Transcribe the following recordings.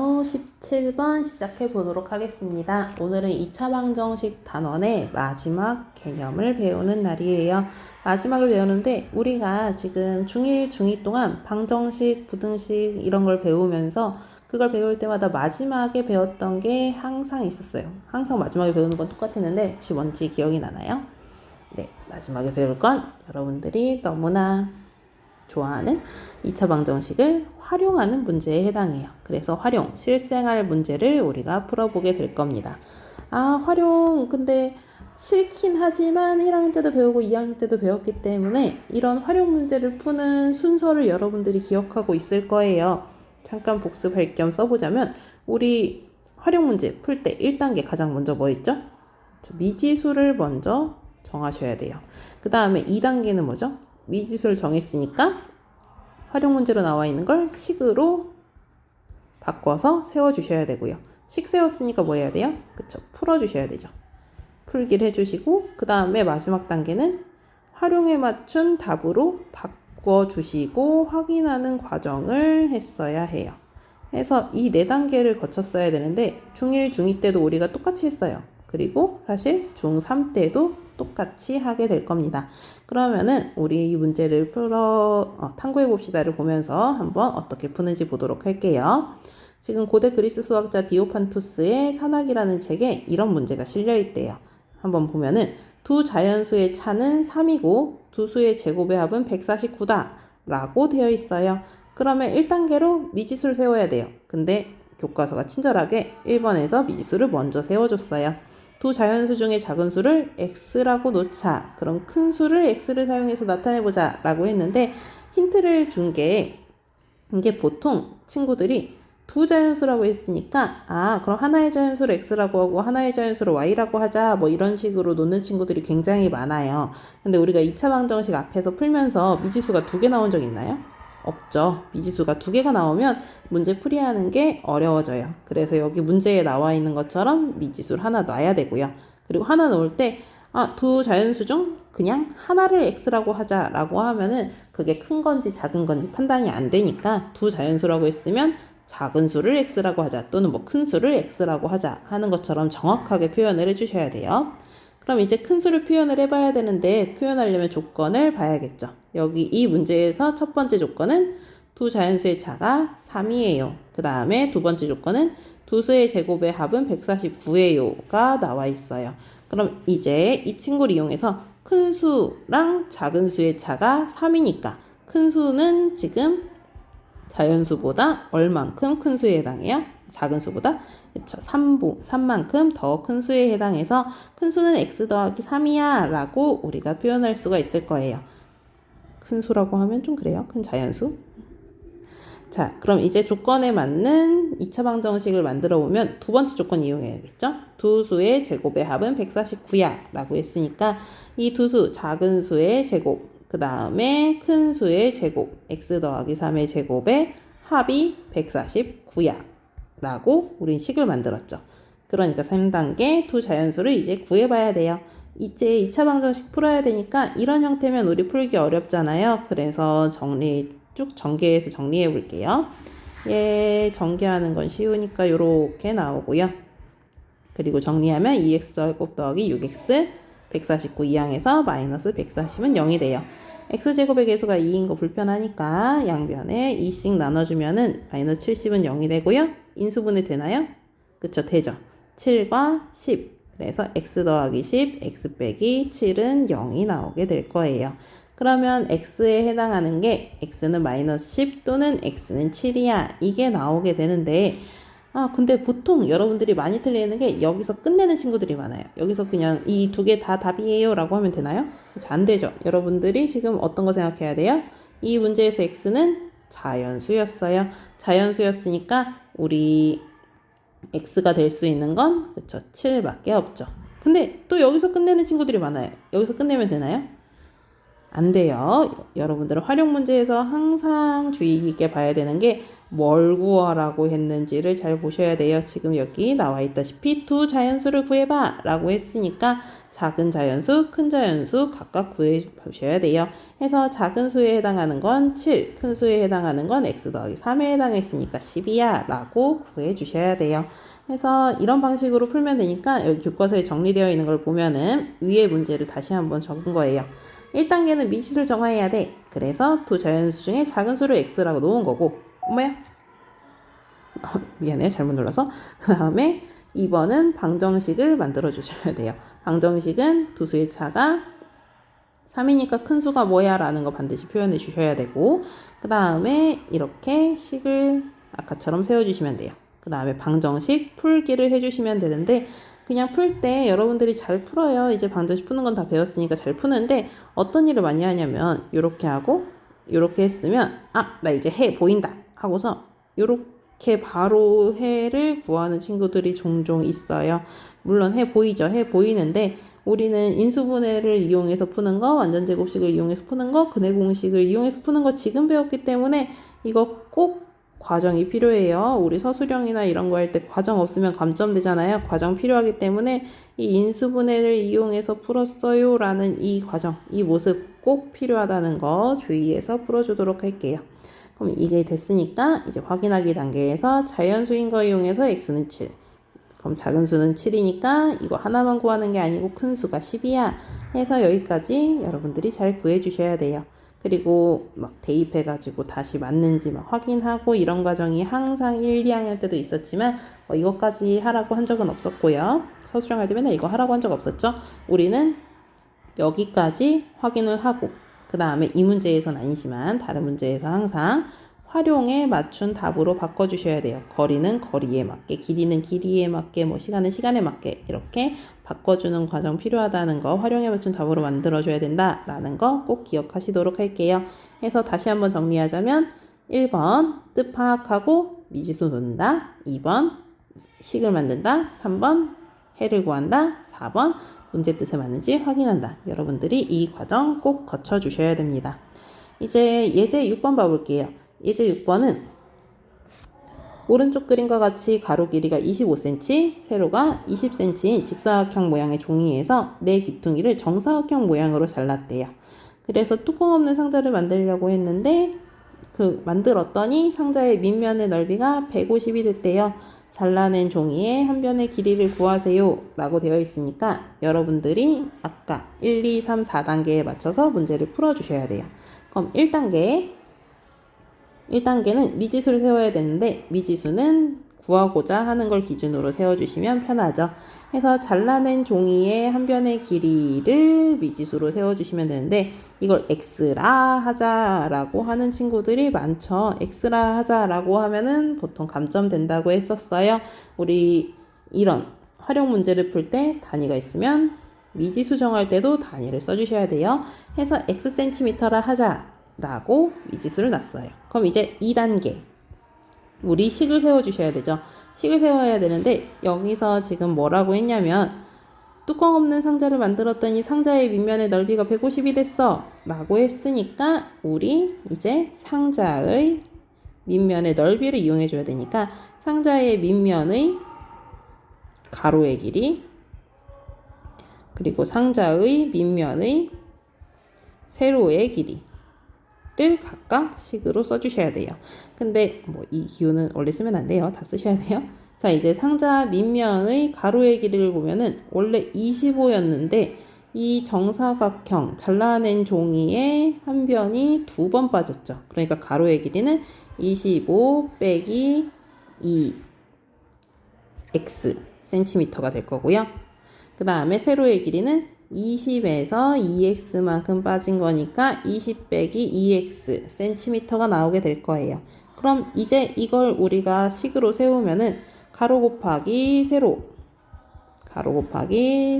17번 시작해 보도록 하겠습니다. 오늘은 2차 방정식 단원의 마지막 개념을 배우는 날이에요. 마지막을 배우는데 우리가 지금 중1, 중2 동안 방정식, 부등식 이런 걸 배우면서 그걸 배울 때마다 마지막에 배웠던 게 항상 있었어요. 항상 마지막에 배우는 건 똑같았는데 혹시 뭔지 기억이 나나요? 네, 마지막에 배울 건 여러분들이 너무나 좋아하는 2차 방정식을 활용하는 문제에 해당해요. 그래서 활용, 실생활 문제를 우리가 풀어보게 될 겁니다. 활용, 근데 싫긴 하지만 1학년 때도 배우고 2학년 때도 배웠기 때문에 이런 활용 문제를 푸는 순서를 여러분들이 기억하고 있을 거예요. 잠깐 복습할 겸 써보자면 우리 활용 문제 풀 때 1단계 가장 먼저 뭐 있죠? 미지수를 먼저 정하셔야 돼요. 그 다음에 2단계는 뭐죠? 미지수를 정했으니까 활용 문제로 나와 있는 걸 식으로 바꿔서 세워주셔야 되고요. 식 세웠으니까 뭐 해야 돼요? 그쵸? 풀어주셔야 되죠. 풀기를 해주시고 그 다음에 마지막 단계는 활용에 맞춘 답으로 바꿔주시고 확인하는 과정을 했어야 해요. 그래서 이 4단계를 거쳤어야 되는데 중1, 중2 때도 우리가 똑같이 했어요. 그리고 사실 중3 때도 똑같이 하게 될 겁니다. 그러면은 우리 이 문제를 탐구해 봅시다를 보면서 한번 어떻게 푸는지 보도록 할게요. 지금 고대 그리스 수학자 디오판토스의 산학이라는 책에 이런 문제가 실려 있대요. 한번 보면은 두 자연수의 차는 3이고 두 수의 제곱의 합은 149다 라고 되어 있어요. 그러면 1단계로 미지수를 세워야 돼요. 근데 교과서가 친절하게 1번에서 미지수를 먼저 세워줬어요. 두 자연수 중에 작은 수를 x라고 놓자. 그럼 큰 수를 x를 사용해서 나타내보자 라고 했는데 힌트를 준 게 이게 보통 친구들이 두 자연수라고 했으니까 그럼 하나의 자연수를 x라고 하고 하나의 자연수를 y라고 하자 뭐 이런 식으로 놓는 친구들이 굉장히 많아요. 근데 우리가 2차 방정식 앞에서 풀면서 미지수가 2개 나온 적 있나요? 없죠. 미지수가 2개가 나오면 문제 풀이하는 게 어려워져요. 그래서 여기 문제에 나와 있는 것처럼 미지수를 하나 놔야 되고요. 그리고 하나 놓을 때 두 자연수 중 그냥 하나를 x라고 하자라고 하면은 그게 큰 건지 작은 건지 판단이 안 되니까 두 자연수라고 했으면 작은 수를 x라고 하자 또는 뭐 큰 수를 x라고 하자 하는 것처럼 정확하게 표현을 해주셔야 돼요. 그럼 이제 큰 수를 표현을 해봐야 되는데 표현하려면 조건을 봐야겠죠. 여기 이 문제에서 첫 번째 조건은 두 자연수의 차가 3이에요. 그 다음에 두 번째 조건은 두 수의 제곱의 합은 149예요가 나와 있어요. 그럼 이제 이 친구를 이용해서 큰 수랑 작은 수의 차가 3이니까 큰 수는 지금 자연수보다 얼만큼 큰 수에 해당해요? 작은 수보다? 그쵸. 3만큼 더 큰 수에 해당해서 큰 수는 x 더하기 3이야 라고 우리가 표현할 수가 있을 거예요. 큰 수라고 하면 좀 그래요. 큰 자연수. 자, 그럼 이제 조건에 맞는 2차 방정식을 만들어 보면 두 번째 조건 이용해야겠죠? 두 수의 제곱의 합은 149야 라고 했으니까 이 두 수, 작은 수의 제곱, 그 다음에 큰 수의 제곱, x 더하기 3의 제곱의 합이 149야 라고 우린 식을 만들었죠. 그러니까 3단계 두 자연수를 이제 구해봐야 돼요. 이제 2차 방정식 풀어야 되니까 이런 형태면 우리 풀기 어렵잖아요. 그래서 쭉 전개해서 정리해 볼게요. 전개하는 건 쉬우니까 이렇게 나오고요. 그리고 정리하면 2x 더하기 6x 149 2항에서 마이너스 140은 0이 돼요. x제곱의 개수가 2인 거 불편하니까 양변에 2씩 나눠주면은 마이너스 70은 0이 되고요. 인수분해 되나요? 그쵸, 되죠. 7과 10. 그래서 x 더하기 10, x 빼기 7은 0이 나오게 될 거예요. 그러면 x에 해당하는 게 x는 마이너스 10 또는 x는 7이야. 이게 나오게 되는데 근데 보통 여러분들이 많이 틀리는 게 여기서 끝내는 친구들이 많아요. 여기서 그냥 이 두 개 다 답이에요 라고 하면 되나요? 안 되죠. 여러분들이 지금 어떤 거 생각해야 돼요? 이 문제에서 x는 자연수였어요. 자연수였으니까 우리 x가 될 수 있는 건 그쵸 7밖에 없죠. 근데 또 여기서 끝내는 친구들이 많아요. 여기서 끝내면 되나요? 안 돼요. 여러분들은 활용 문제에서 항상 주의 깊게 봐야 되는 게 뭘 구하라고 했는지를 잘 보셔야 돼요. 지금 여기 나와 있다시피 두 자연수를 구해봐 라고 했으니까 작은 자연수, 큰 자연수 각각 구해 보셔야 돼요. 해서 작은 수에 해당하는 건 7, 큰 수에 해당하는 건 x 더하기 3에 해당했으니까 10이야 라고 구해 주셔야 돼요. 그래서 이런 방식으로 풀면 되니까 여기 교과서에 정리되어 있는 걸 보면은 위에 문제를 다시 한번 적은 거예요. 1단계는 미지수를 정화해야 돼. 그래서 두 자연수 중에 작은 수를 x라고 놓은 거고, 엄마야? 미안해요. 잘못 눌러서. 그 다음에 2번은 방정식을 만들어 주셔야 돼요. 방정식은 두 수의 차가 3이니까 큰 수가 뭐야? 라는 거 반드시 표현해 주셔야 되고, 그 다음에 이렇게 식을 아까처럼 세워주시면 돼요. 그 다음에 방정식 풀기를 해주시면 되는데, 그냥 풀 때 여러분들이 잘 풀어요. 이제 방정식 푸는 건 다 배웠으니까 잘 푸는데, 어떤 일을 많이 하냐면, 요렇게 하고, 요렇게 했으면, 아, 나 이제 해 보인다. 하고서, 요렇게 바로 해를 구하는 친구들이 종종 있어요. 물론 해 보이죠. 해 보이는데, 우리는 인수분해를 이용해서 푸는 거, 완전제곱식을 이용해서 푸는 거, 근해공식을 이용해서 푸는 거 지금 배웠기 때문에 이거 꼭 과정이 필요해요. 우리 서술형이나 이런 거 할 때 과정 없으면 감점되잖아요. 과정 필요하기 때문에 이 인수분해를 이용해서 풀었어요 라는 이 과정, 이 모습 꼭 필요하다는 거 주의해서 풀어주도록 할게요. 그럼 이게 됐으니까 이제 확인하기 단계에서 자연수인 거 이용해서 x는 7. 그럼 작은 수는 7이니까 이거 하나만 구하는 게 아니고 큰 수가 10이야 해서 여기까지 여러분들이 잘 구해 주셔야 돼요. 그리고 막 대입해가지고 다시 맞는지 막 확인하고 이런 과정이 항상 1, 2학년 때도 있었지만 이것까지 하라고 한 적은 없었고요. 서술형 할 때 맨날 이거 하라고 한 적 없었죠. 우리는 여기까지 확인을 하고 그 다음에 이 문제에서는 아니지만 다른 문제에서 항상 활용에 맞춘 답으로 바꿔주셔야 돼요. 거리는 거리에 맞게, 길이는 길이에 맞게, 뭐 시간은 시간에 맞게 이렇게 바꿔주는 과정 필요하다는 거 활용에 맞춘 답으로 만들어줘야 된다라는 거 꼭 기억하시도록 할게요. 해서 다시 한번 정리하자면 1번 뜻 파악하고 미지수 놓는다. 2번 식을 만든다. 3번 해를 구한다. 4번 문제 뜻에 맞는지 확인한다. 여러분들이 이 과정 꼭 거쳐주셔야 됩니다. 이제 예제 6번 봐볼게요. 예제 6번은 오른쪽 그림과 같이 가로 길이가 25cm, 세로가 20cm인 직사각형 모양의 종이에서 네 기퉁이를 정사각형 모양으로 잘랐대요. 그래서 뚜껑 없는 상자를 만들려고 했는데 만들었더니 상자의 밑면의 넓이가 150이 됐대요. 잘라낸 종이의 한 변의 길이를 구하세요 라고 되어 있으니까 여러분들이 아까 1, 2, 3, 4단계에 맞춰서 문제를 풀어주셔야 돼요. 그럼 1단계는 미지수를 세워야 되는데 미지수는 구하고자 하는 걸 기준으로 세워주시면 편하죠. 해서 잘라낸 종이의 한 변의 길이를 미지수로 세워주시면 되는데 이걸 x라 하자라고 하는 친구들이 많죠. x라 하자라고 하면은 보통 감점된다고 했었어요. 우리 이런 활용 문제를 풀 때 단위가 있으면 미지수 정할 때도 단위를 써주셔야 돼요. 해서 xcm라 하자 라고 미지수를 놨어요. 그럼 이제 2단계 우리 식을 세워주셔야 되죠. 식을 세워야 되는데 여기서 지금 뭐라고 했냐면 뚜껑 없는 상자를 만들었더니 상자의 밑면의 넓이가 150이 됐어 라고 했으니까 우리 이제 상자의 밑면의 넓이를 이용해 줘야 되니까 상자의 밑면의 가로의 길이 그리고 상자의 밑면의 세로의 길이 를 각각 식으로 써주셔야 돼요. 근데 뭐 이 기호는 원래 쓰면 안 돼요. 다 쓰셔야 돼요. 자, 이제 상자 밑면의 가로의 길이를 보면은 원래 25였는데 이 정사각형 잘라낸 종이의 한 변이 2번 빠졌죠. 그러니까 가로의 길이는 25 빼기 2x 센티미터가 될 거고요. 그 다음에 세로의 길이는 20에서 2x만큼 빠진 거니까 20 빼기 2x 센티미터가 나오게 될 거예요. 그럼 이제 이걸 우리가 식으로 세우면은 가로 곱하기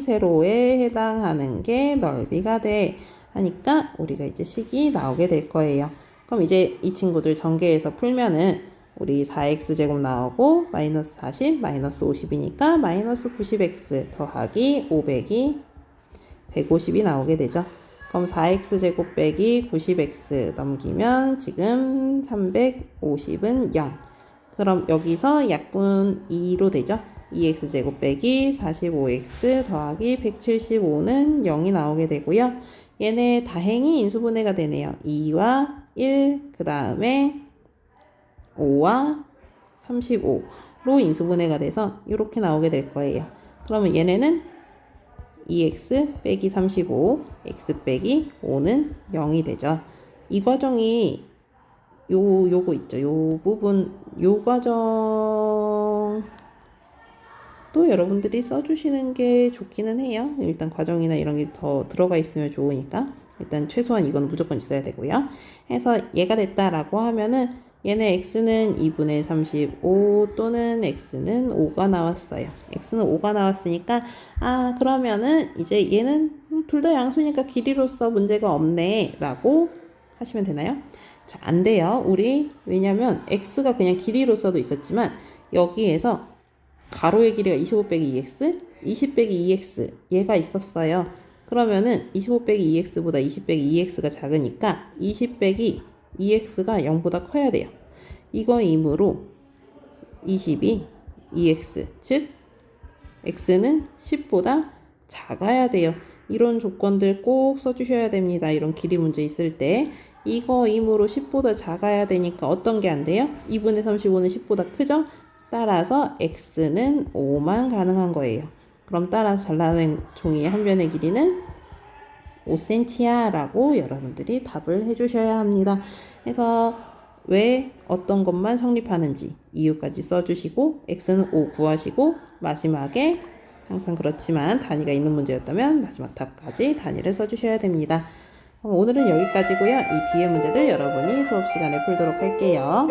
세로에 해당하는 게 넓이가 돼 하니까 우리가 이제 식이 나오게 될 거예요. 그럼 이제 이 친구들 전개해서 풀면은 우리 4x제곱 나오고 마이너스 40 마이너스 50이니까 마이너스 90x 더하기 500이 150이 나오게 되죠. 그럼 4x제곱 빼기 90x 넘기면 지금 350은 0. 그럼 여기서 약분 2로 되죠? 2x제곱 빼기 45x 더하기 175는 0이 나오게 되고요. 얘네 다행히 인수분해가 되네요. 2와 1, 그 다음에 5와 35로 인수분해가 돼서 이렇게 나오게 될 거예요. 그러면 얘네는 2x 빼기 35, x 빼기 5는 0이 되죠. 이 과정이 요거 있죠. 요 부분, 요 과정 또 여러분들이 써주시는 게 좋기는 해요. 일단 과정이나 이런 게 더 들어가 있으면 좋으니까 일단 최소한 이건 무조건 있어야 되고요. 해서 얘가 됐다라고 하면은 얘네 x는 2분의 35 또는 x는 5가 나왔어요. x는 5가 나왔으니까 그러면은 이제 얘는 둘 다 양수니까 길이로서 문제가 없네 라고 하시면 되나요? 자, 안 돼요. 왜냐면 x가 그냥 길이로서도 있었지만 여기에서 가로의 길이가 25 빼기 2x, 20 빼기 2x 얘가 있었어요. 그러면은 25 빼기 2x보다 20 빼기 2x가 작으니까 20 빼기 2x가 0보다 커야 돼요. 이거이므로 20이 2x, 즉 x는 10보다 작아야 돼요. 이런 조건들 꼭 써주셔야 됩니다. 이런 길이 문제 있을 때. 이거이므로 10보다 작아야 되니까 어떤 게 안 돼요? 2분의 35는 10보다 크죠? 따라서 x는 5만 가능한 거예요. 그럼 따라서 잘 나오는 종이의 한 변의 길이는 5cm야 라고 여러분들이 답을 해주셔야 합니다. 그래서 왜 어떤 것만 성립하는지 이유까지 써주시고 x는 5 구하시고 마지막에 항상 그렇지만 단위가 있는 문제였다면 마지막 답까지 단위를 써주셔야 됩니다. 오늘은 여기까지고요. 이 뒤에 문제들 여러분이 수업 시간에 풀도록 할게요.